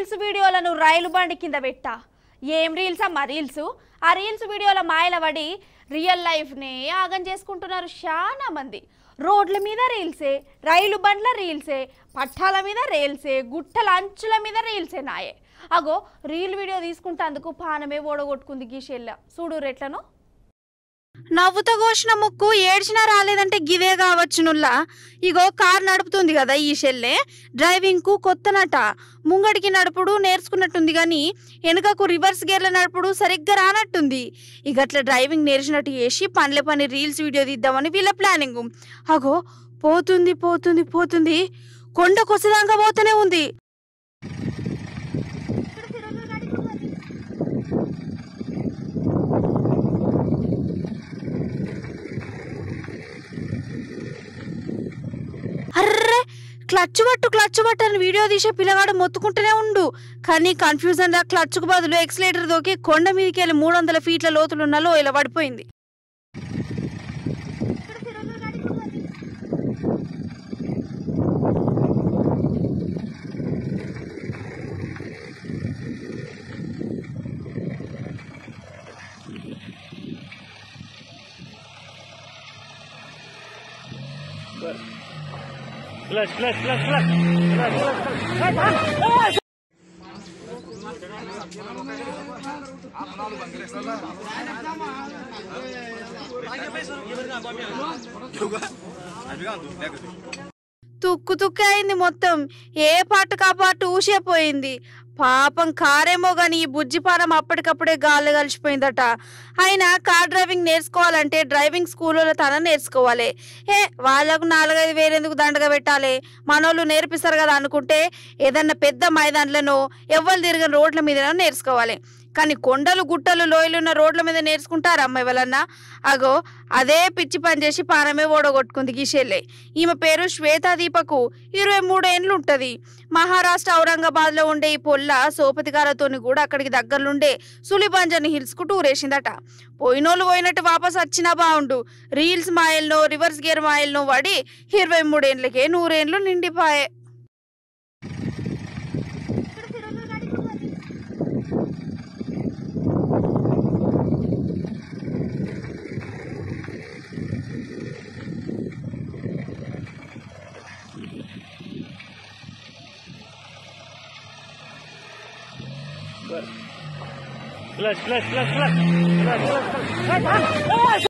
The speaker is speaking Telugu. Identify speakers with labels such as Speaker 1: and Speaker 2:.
Speaker 1: రీల్స్ వీడియోలను రైలు బండి కింద పెట్టా ఏం రీల్స్ అమ్మా రీల్స్ ఆ రీల్స్ వీడియోల మాయల పడి రియల్ లైఫ్ నే ఆగం చేసుకుంటున్నారు చాలా మంది రోడ్ల మీద రీల్సే రైలు బండ్ల రీల్సే పట్టాల మీద రీల్సే గుట్టల అంచుల మీద రీల్సే నాయే అగో రీల్ వీడియో తీసుకుంటేందుకు పానమే ఓడగొట్టుకుంది గీషెల్ల చూడు రెట్లను నవ్వుతో కోసిన ముక్కు ఏడ్చినా రాలేదంటే గిదే కావచ్చునుల్లా ఇగో కార్ నడుపుతుంది కదా ఈ షెల్లే డ్రైవింగ్ కు కొత్తనట ముంగడికి నడుపుడు నేర్చుకున్నట్టుంది కానీ వెనుకకు రివర్స్ గేర్ల నడుపుడు సరిగ్గా రానట్టుంది ఇక అట్లా డ్రైవింగ్ నేర్చినట్టు చేసి పనిలే పని రీల్స్ వీడియో తీద్దామని వీళ్ళ ప్లానింగ్ అగో పోతుంది పోతుంది పోతుంది కొండ కొసదాంగా పోతూనే ఉంది అర్రే క్లచ్ పట్టు అని వీడియో తీసే పిల్లగాడు మొత్తుకుంటూనే ఉండు కానీ కన్ఫ్యూజన్ గా క్లచ్కు బదులు ఎక్సలేటర్ దోకి కొండ మీదకి వెళ్ళి 300 ఫీట్ల లోతులున్న లోయలో పడిపోయింది
Speaker 2: Clutch.
Speaker 1: తుక్కు అయింది మొత్తం ఏ పాటు కా పాటు ఊసేపోయింది పాపం కారేమో గాని ఈ బుజ్జిపానం అప్పటికప్పుడే గాల్లో కలిసిపోయిందట అయినా కార్ డ్రైవింగ్ నేర్చుకోవాలంటే డ్రైవింగ్ స్కూల్లో తన నేర్చుకోవాలి వాళ్ళకు 4-5 వేలు ఎందుకు దండగా పెట్టాలి మనోళ్ళు నేర్పిస్తారు కదా అనుకుంటే ఏదన్నా పెద్ద మైదాన్లను ఎవ్వరు తిరిగిన రోడ్ల మీద నేర్చుకోవాలి కానీ కొండలు గుట్టలు లోయలున్న రోడ్ల మీద నేర్చుకుంటారు అమ్మాయి వాళ్ళన్నా అగో అదే పిచ్చి పని చేసి పానమే ఓడగొట్టుకుంది గీషెల్లే ఈమె పేరు శ్వేతా దీపకు 23 ఏండ్లు ఉంటది మహారాష్ట్ర ఔరంగాబాద్ లో ఉండే ఈ పొల్ల సోపతిగారతోని కూడా అక్కడికి దగ్గరలుండే సులిబంజన్ హిల్స్ కు టూర్ వేసిందట పోయినోళ్ళు పోయినట్టు వాపస్ వచ్చినా బాగుండు రీల్స్ మాయల్లో రివర్స్ గేర్ మాయల్లో పడి 23 ఏండ్లకే 100 ఏండ్లు నిండిపాయే
Speaker 2: Clutch.